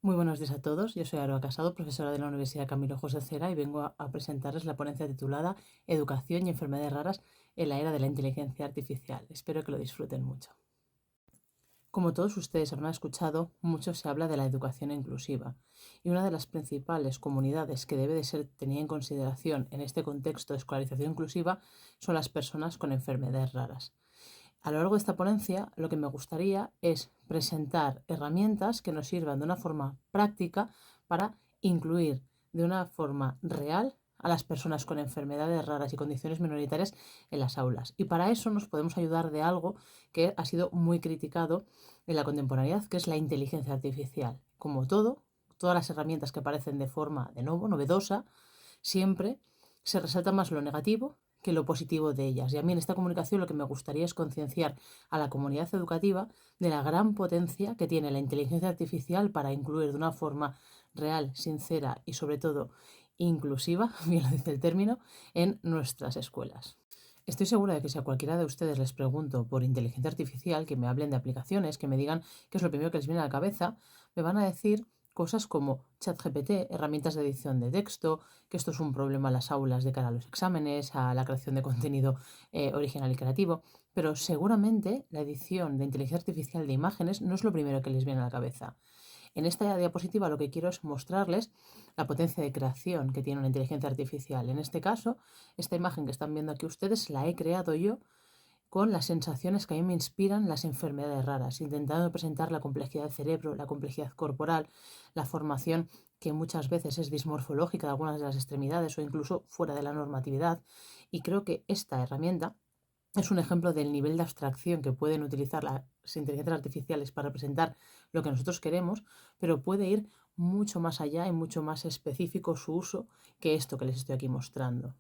Muy buenos días a todos. Yo soy Aroa Casado, profesora de la Universidad Camilo José Cera y vengo a presentarles la ponencia titulada Educación y enfermedades raras en la era de la inteligencia artificial. Espero que lo disfruten mucho. Como todos ustedes habrán escuchado, mucho se habla de la educación inclusiva y una de las principales comunidades que debe de ser tenida en consideración en este contexto de escolarización inclusiva son las personas con enfermedades raras. A lo largo de esta ponencia, lo que me gustaría es presentar herramientas que nos sirvan de una forma práctica para incluir de una forma real a las personas con enfermedades raras y condiciones minoritarias en las aulas. Y para eso nos podemos ayudar de algo que ha sido muy criticado en la contemporaneidad, que es la inteligencia artificial. Como todo, todas las herramientas que aparecen de forma de nuevo, novedosa, siempre se resalta más lo negativo que lo positivo de ellas. Y a mí en esta comunicación lo que me gustaría es concienciar a la comunidad educativa de la gran potencia que tiene la inteligencia artificial para incluir de una forma real, sincera y sobre todo inclusiva, bien lo dice el término, en nuestras escuelas. Estoy segura de que si a cualquiera de ustedes les pregunto por inteligencia artificial, que me hablen de aplicaciones, que me digan qué es lo primero que les viene a la cabeza, me van a decir cosas como ChatGPT, herramientas de edición de texto, que esto es un problema en las aulas de cara a los exámenes, a la creación de contenido original y creativo, pero seguramente la edición de inteligencia artificial de imágenes no es lo primero que les viene a la cabeza. En esta diapositiva lo que quiero es mostrarles la potencia de creación que tiene una inteligencia artificial. En este caso, esta imagen que están viendo aquí ustedes la he creado yo con las sensaciones que a mí me inspiran las enfermedades raras, intentando presentar la complejidad del cerebro, la complejidad corporal, la formación que muchas veces es dismorfológica de algunas de las extremidades o incluso fuera de la normatividad. Y creo que esta herramienta es un ejemplo del nivel de abstracción que pueden utilizar las inteligencias artificiales para representar lo que nosotros queremos, pero puede ir mucho más allá y mucho más específico su uso que esto que les estoy aquí mostrando.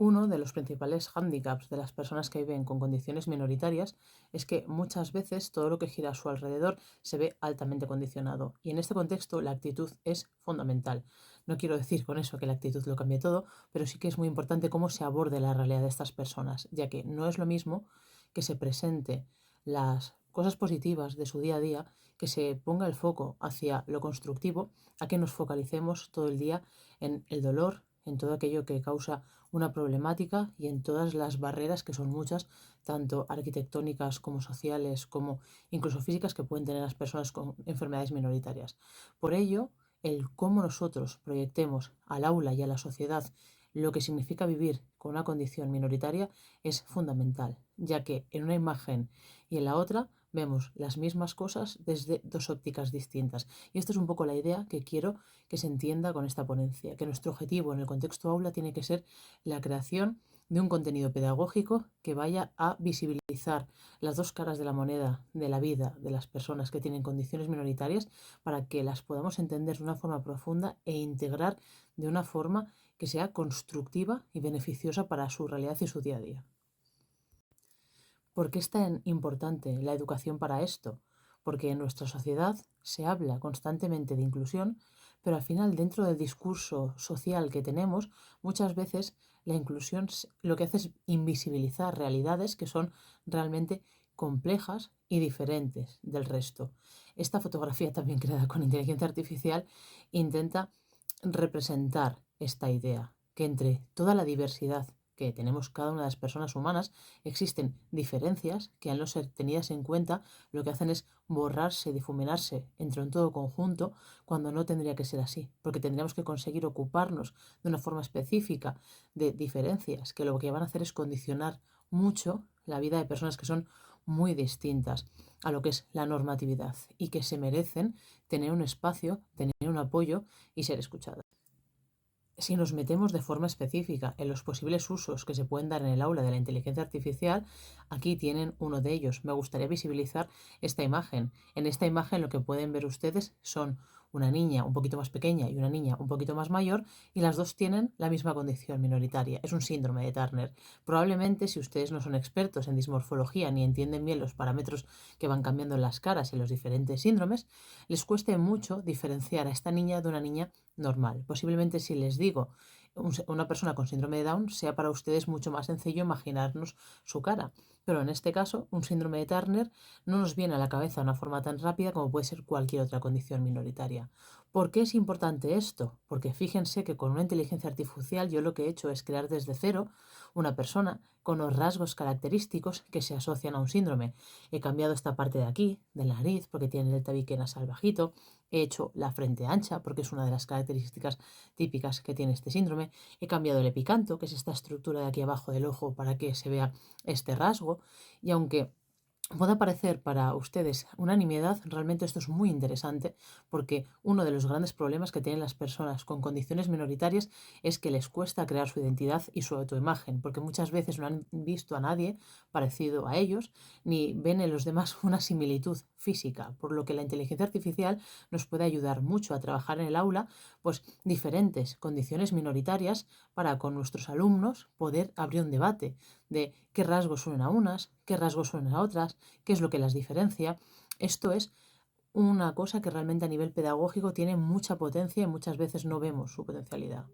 Uno de los principales hándicaps de las personas que viven con condiciones minoritarias es que muchas veces todo lo que gira a su alrededor se ve altamente condicionado y en este contexto la actitud es fundamental. No quiero decir con eso que la actitud lo cambie todo, pero sí que es muy importante cómo se aborde la realidad de estas personas, ya que no es lo mismo que se presente las cosas positivas de su día a día, que se ponga el foco hacia lo constructivo, a que nos focalicemos todo el día en el dolor, en todo aquello que causa una problemática y en todas las barreras, que son muchas, tanto arquitectónicas como sociales, como incluso físicas, que pueden tener las personas con enfermedades minoritarias. Por ello, el cómo nosotros proyectemos al aula y a la sociedad lo que significa vivir con una condición minoritaria es fundamental, ya que en una imagen y en la otra vemos las mismas cosas desde dos ópticas distintas. Y esta es un poco la idea que quiero que se entienda con esta ponencia, que nuestro objetivo en el contexto aula tiene que ser la creación de un contenido pedagógico que vaya a visibilizar las dos caras de la moneda de la vida de las personas que tienen condiciones minoritarias para que las podamos entender de una forma profunda e integrar de una forma que sea constructiva y beneficiosa para su realidad y su día a día. ¿Por qué es tan importante la educación para esto? Porque en nuestra sociedad se habla constantemente de inclusión, pero al final dentro del discurso social que tenemos, muchas veces la inclusión lo que hace es invisibilizar realidades que son realmente complejas y diferentes del resto. Esta fotografía, también creada con inteligencia artificial, intenta representar esta idea, que entre toda la diversidad que tenemos cada una de las personas humanas, existen diferencias que al no ser tenidas en cuenta lo que hacen es borrarse, difuminarse entre un todo conjunto cuando no tendría que ser así, porque tendríamos que conseguir ocuparnos de una forma específica de diferencias que lo que van a hacer es condicionar mucho la vida de personas que son muy distintas a lo que es la normatividad y que se merecen tener un espacio, tener un apoyo y ser escuchadas. Si nos metemos de forma específica en los posibles usos que se pueden dar en el aula de la inteligencia artificial, aquí tienen uno de ellos. Me gustaría visibilizar esta imagen. En esta imagen lo que pueden ver ustedes son una niña un poquito más pequeña y una niña un poquito más mayor y las dos tienen la misma condición minoritaria. Es un síndrome de Turner. Probablemente si ustedes no son expertos en dismorfología ni entienden bien los parámetros que van cambiando en las caras en los diferentes síndromes, les cueste mucho diferenciar a esta niña de una niña normal. Posiblemente si les digo una persona con síndrome de Down sea para ustedes mucho más sencillo imaginarnos su cara. Pero en este caso, un síndrome de Turner no nos viene a la cabeza de una forma tan rápida como puede ser cualquier otra condición minoritaria. ¿Por qué es importante esto? Porque fíjense que con una inteligencia artificial yo lo que he hecho es crear desde cero una persona con los rasgos característicos que se asocian a un síndrome. He cambiado esta parte de aquí, de la nariz, porque tiene el tabique nasal bajito. He hecho la frente ancha, porque es una de las características típicas que tiene este síndrome. He cambiado el epicanto, que es esta estructura de aquí abajo del ojo, para que se vea este rasgo. Y aunque puede parecer para ustedes una nimiedad, realmente esto es muy interesante porque uno de los grandes problemas que tienen las personas con condiciones minoritarias es que les cuesta crear su identidad y su autoimagen, porque muchas veces no han visto a nadie parecido a ellos ni ven en los demás una similitud física, por lo que la inteligencia artificial nos puede ayudar mucho a trabajar en el aula pues diferentes condiciones minoritarias para con nuestros alumnos poder abrir un debate de qué rasgos suenan a unas, qué rasgos suenan a otras, qué es lo que las diferencia. Esto es una cosa que realmente a nivel pedagógico tiene mucha potencia y muchas veces no vemos su potencialidad.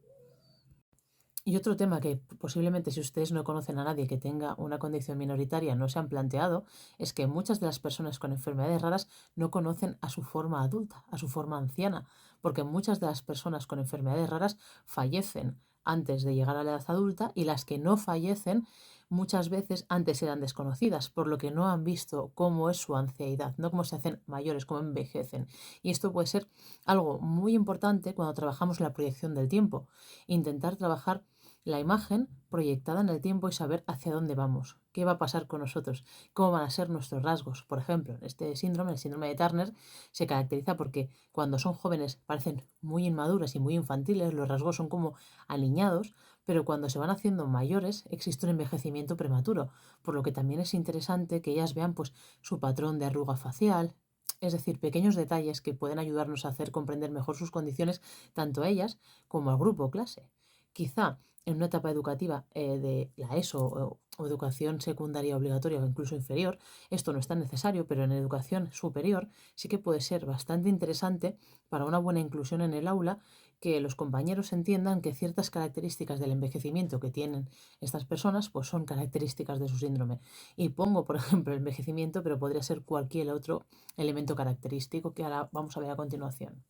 Y otro tema que posiblemente si ustedes no conocen a nadie que tenga una condición minoritaria no se han planteado es que muchas de las personas con enfermedades raras no conocen a su forma adulta, a su forma anciana, porque muchas de las personas con enfermedades raras fallecen antes de llegar a la edad adulta y las que no fallecen muchas veces antes eran desconocidas, por lo que no han visto cómo es su ancianidad, no cómo se hacen mayores, cómo envejecen. Y esto puede ser algo muy importante cuando trabajamos la proyección del tiempo, intentar trabajar la imagen proyectada en el tiempo y saber hacia dónde vamos, qué va a pasar con nosotros, cómo van a ser nuestros rasgos. Por ejemplo, este síndrome, el síndrome de Turner, se caracteriza porque cuando son jóvenes parecen muy inmaduras y muy infantiles, los rasgos son como aniñados, pero cuando se van haciendo mayores existe un envejecimiento prematuro, por lo que también es interesante que ellas vean pues su patrón de arruga facial, es decir, pequeños detalles que pueden ayudarnos a hacer comprender mejor sus condiciones tanto a ellas como al grupo o clase. Quizá en una etapa educativa de la ESO o educación secundaria obligatoria o incluso inferior, esto no es tan necesario, pero en educación superior sí que puede ser bastante interesante para una buena inclusión en el aula que los compañeros entiendan que ciertas características del envejecimiento que tienen estas personas pues son características de su síndrome. Y pongo, por ejemplo, el envejecimiento, pero podría ser cualquier otro elemento característico que ahora vamos a ver a continuación.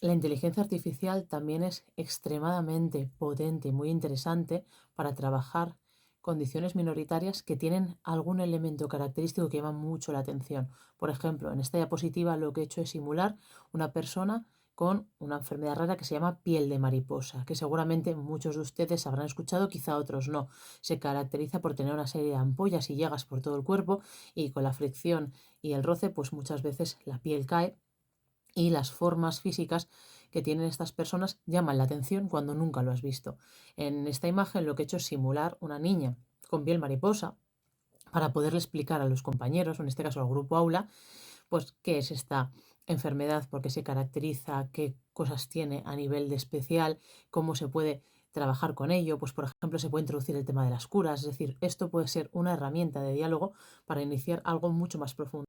La inteligencia artificial también es extremadamente potente y muy interesante para trabajar condiciones minoritarias que tienen algún elemento característico que llama mucho la atención. Por ejemplo, en esta diapositiva lo que he hecho es simular una persona con una enfermedad rara que se llama piel de mariposa, que seguramente muchos de ustedes habrán escuchado, quizá otros no. Se caracteriza por tener una serie de ampollas y llagas por todo el cuerpo y con la fricción y el roce, pues muchas veces la piel cae y las formas físicas que tienen estas personas llaman la atención cuando nunca lo has visto. En esta imagen lo que he hecho es simular una niña con piel mariposa para poderle explicar a los compañeros, o en este caso al grupo aula, pues qué es esta enfermedad, por qué se caracteriza, qué cosas tiene a nivel de especial, cómo se puede trabajar con ello, pues por ejemplo se puede introducir el tema de las curas, es decir, esto puede ser una herramienta de diálogo para iniciar algo mucho más profundo.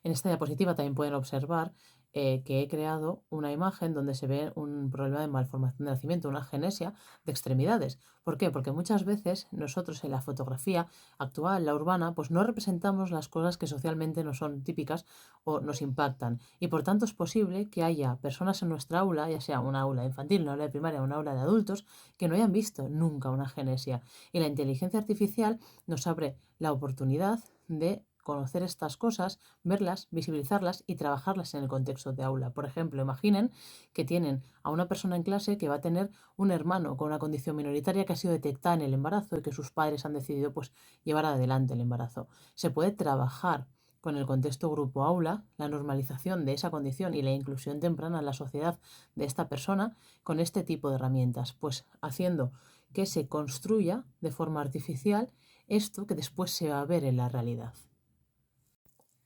En esta diapositiva también pueden observar que he creado una imagen donde se ve un problema de malformación de nacimiento, una agenesia de extremidades. ¿Por qué? Porque muchas veces nosotros en la fotografía actual, la urbana, pues no representamos las cosas que socialmente no son típicas o nos impactan. Y por tanto es posible que haya personas en nuestra aula, ya sea una aula infantil, una aula de primaria o una aula de adultos, que no hayan visto nunca una agenesia. Y la inteligencia artificial nos abre la oportunidad de conocer estas cosas, verlas, visibilizarlas y trabajarlas en el contexto de aula. Por ejemplo, imaginen que tienen a una persona en clase que va a tener un hermano con una condición minoritaria que ha sido detectada en el embarazo y que sus padres han decidido pues llevar adelante el embarazo. Se puede trabajar con el contexto grupo aula, la normalización de esa condición y la inclusión temprana en la sociedad de esta persona con este tipo de herramientas, pues haciendo que se construya de forma artificial esto que después se va a ver en la realidad.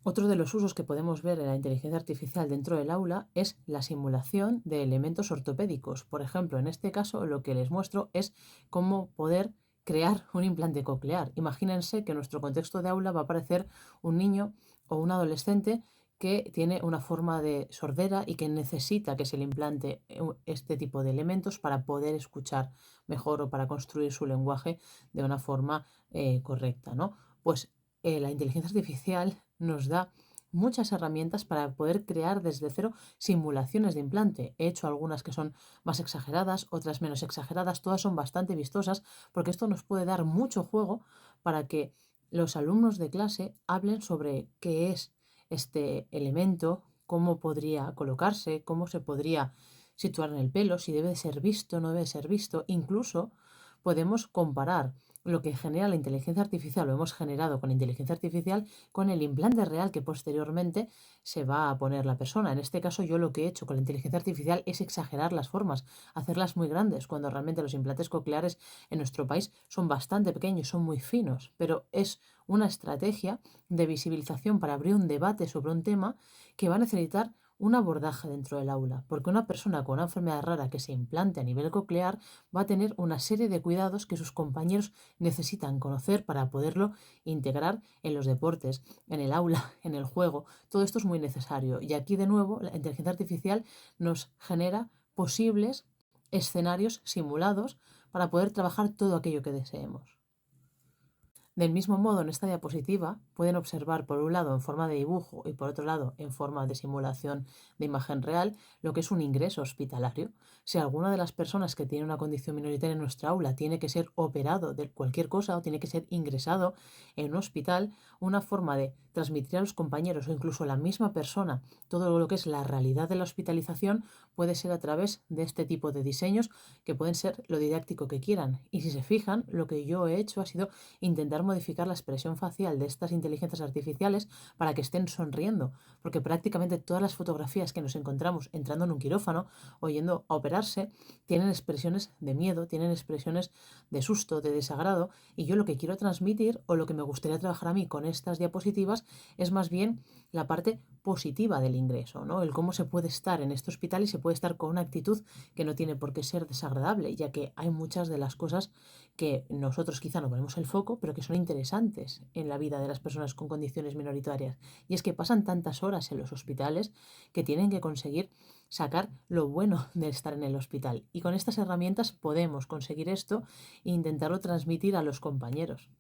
Otro de los usos que podemos ver en la inteligencia artificial dentro del aula es la simulación de elementos ortopédicos. Por ejemplo, en este caso lo que les muestro es cómo poder crear un implante coclear. Imagínense que en nuestro contexto de aula va a aparecer un niño o un adolescente que tiene una forma de sordera y que necesita que se le implante este tipo de elementos para poder escuchar mejor o para construir su lenguaje de una forma correcta, ¿no? Pues la inteligencia artificial nos da muchas herramientas para poder crear desde cero simulaciones de implante. He hecho algunas que son más exageradas, otras menos exageradas, todas son bastante vistosas porque esto nos puede dar mucho juego para que los alumnos de clase hablen sobre qué es este elemento, cómo podría colocarse, cómo se podría situar en el pelo, si debe de ser visto, no debe de ser visto. Incluso podemos comparar lo que genera la inteligencia artificial, lo hemos generado con inteligencia artificial, con el implante real que posteriormente se va a poner la persona. En este caso, yo lo que he hecho con la inteligencia artificial es exagerar las formas, hacerlas muy grandes, cuando realmente los implantes cocleares en nuestro país son bastante pequeños, son muy finos, pero es una estrategia de visibilización para abrir un debate sobre un tema que va a necesitar un abordaje dentro del aula, porque una persona con una enfermedad rara que se implante a nivel coclear va a tener una serie de cuidados que sus compañeros necesitan conocer para poderlo integrar en los deportes, en el aula, en el juego. Todo esto es muy necesario y aquí de nuevo la inteligencia artificial nos genera posibles escenarios simulados para poder trabajar todo aquello que deseemos. Del mismo modo, en esta diapositiva pueden observar por un lado en forma de dibujo y por otro lado en forma de simulación de imagen real lo que es un ingreso hospitalario. Si alguna de las personas que tiene una condición minoritaria en nuestra aula tiene que ser operado de cualquier cosa o tiene que ser ingresado en un hospital, una forma de transmitir a los compañeros o incluso a la misma persona todo lo que es la realidad de la hospitalización puede ser a través de este tipo de diseños que pueden ser lo didáctico que quieran. Y si se fijan, lo que yo he hecho ha sido intentar modificar la expresión facial de estas inteligencias artificiales para que estén sonriendo, porque prácticamente todas las fotografías que nos encontramos entrando en un quirófano o yendo a operarse tienen expresiones de miedo, tienen expresiones de susto, de desagrado, y yo lo que quiero transmitir o lo que me gustaría trabajar a mí con estas diapositivas es más bien la parte positiva del ingreso, ¿no? El cómo se puede estar en este hospital y se puede estar con una actitud que no tiene por qué ser desagradable, ya que hay muchas de las cosas que nosotros quizá no ponemos el foco, pero que son interesantes en la vida de las personas con condiciones minoritarias. Y es que pasan tantas horas en los hospitales que tienen que conseguir sacar lo bueno de estar en el hospital. Y con estas herramientas podemos conseguir esto e intentarlo transmitir a los compañeros.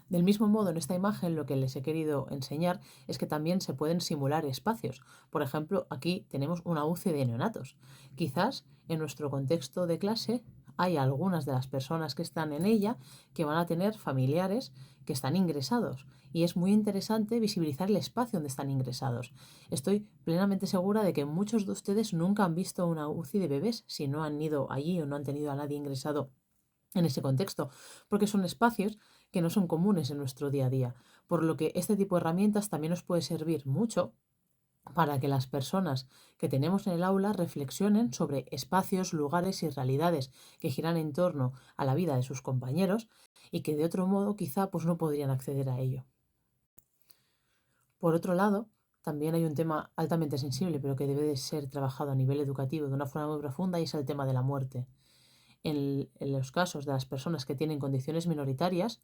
Del mismo modo, en esta imagen lo que les he querido enseñar es que también se pueden simular espacios. Por ejemplo, aquí tenemos una UCI de neonatos. Quizás en nuestro contexto de clase hay algunas de las personas que están en ella que van a tener familiares que están ingresados y es muy interesante visibilizar el espacio donde están ingresados. Estoy plenamente segura de que muchos de ustedes nunca han visto una UCI de bebés si no han ido allí o no han tenido a nadie ingresado en ese contexto, porque son espacios que no son comunes en nuestro día a día, por lo que este tipo de herramientas también nos puede servir mucho para que las personas que tenemos en el aula reflexionen sobre espacios, lugares y realidades que giran en torno a la vida de sus compañeros y que de otro modo quizá pues no podrían acceder a ello. Por otro lado, también hay un tema altamente sensible, pero que debe de ser trabajado a nivel educativo de una forma muy profunda y es el tema de la muerte. En los casos de las personas que tienen condiciones minoritarias,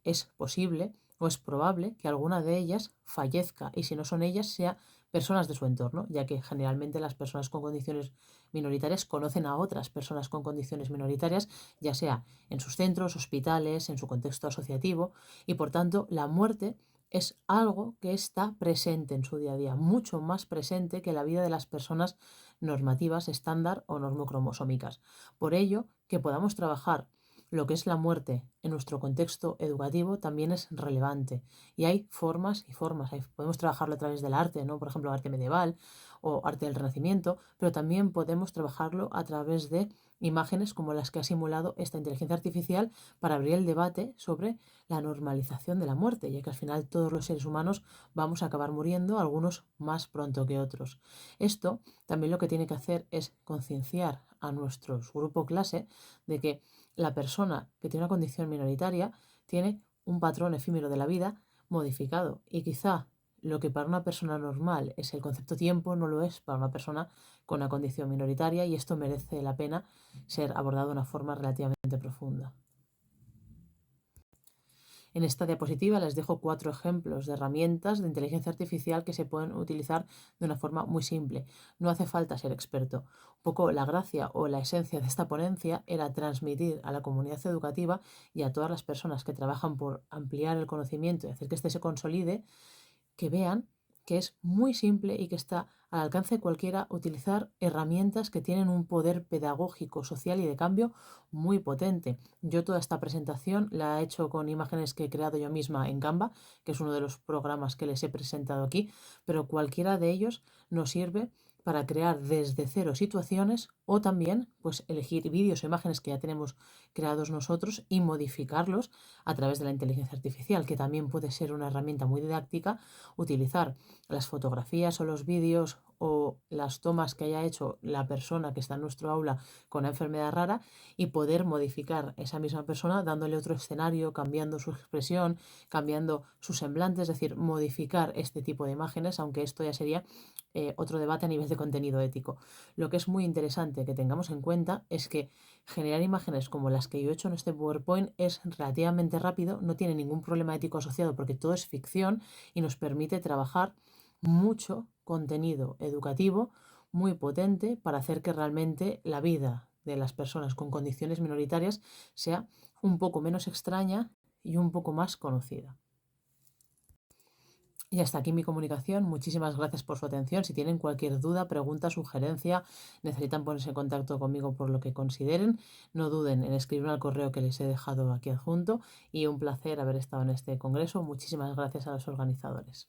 es posible o es probable que alguna de ellas fallezca y si no son ellas, sea personas de su entorno, ya que generalmente las personas con condiciones minoritarias conocen a otras personas con condiciones minoritarias, ya sea en sus centros, hospitales, en su contexto asociativo, y por tanto la muerte es algo que está presente en su día a día, mucho más presente que la vida de las personas normativas estándar o normocromosómicas. Por ello, que podamos trabajar lo que es la muerte en nuestro contexto educativo también es relevante. Y hay formas y formas. Podemos trabajarlo a través del arte, ¿no? Por ejemplo, arte medieval o arte del Renacimiento, pero también podemos trabajarlo a través de imágenes como las que ha simulado esta inteligencia artificial para abrir el debate sobre la normalización de la muerte, ya que al final todos los seres humanos vamos a acabar muriendo, algunos más pronto que otros. Esto también lo que tiene que hacer es concienciar a nuestro grupo clase de que la persona que tiene una condición minoritaria tiene un patrón efímero de la vida modificado y quizá lo que para una persona normal es el concepto tiempo no lo es para una persona con una condición minoritaria y esto merece la pena ser abordado de una forma relativamente profunda. En esta diapositiva les dejo 4 ejemplos de herramientas de inteligencia artificial que se pueden utilizar de una forma muy simple. No hace falta ser experto. Un poco la gracia o la esencia de esta ponencia era transmitir a la comunidad educativa y a todas las personas que trabajan por ampliar el conocimiento y hacer que éste se consolide, que vean que es muy simple y que está al alcance de cualquiera utilizar herramientas que tienen un poder pedagógico, social y de cambio muy potente. Yo toda esta presentación la he hecho con imágenes que he creado yo misma en Canva, que es uno de los programas que les he presentado aquí, pero cualquiera de ellos nos sirve para crear desde cero situaciones o también pues elegir vídeos o imágenes que ya tenemos creados nosotros y modificarlos a través de la inteligencia artificial, que también puede ser una herramienta muy didáctica, utilizar las fotografías o los vídeos o las tomas que haya hecho la persona que está en nuestro aula con una enfermedad rara y poder modificar esa misma persona dándole otro escenario, cambiando su expresión, cambiando su semblante, es decir, modificar este tipo de imágenes, aunque esto ya sería otro debate a nivel de contenido ético. Lo que es muy interesante que tengamos en cuenta es que generar imágenes como las que yo he hecho en este PowerPoint es relativamente rápido, no tiene ningún problema ético asociado porque todo es ficción y nos permite trabajar mucho contenido educativo muy potente para hacer que realmente la vida de las personas con condiciones minoritarias sea un poco menos extraña y un poco más conocida. Y hasta aquí mi comunicación. Muchísimas gracias por su atención. Si tienen cualquier duda, pregunta, sugerencia, necesitan ponerse en contacto conmigo por lo que consideren, no duden en escribirme al correo que les he dejado aquí adjunto. Y un placer haber estado en este congreso. Muchísimas gracias a los organizadores.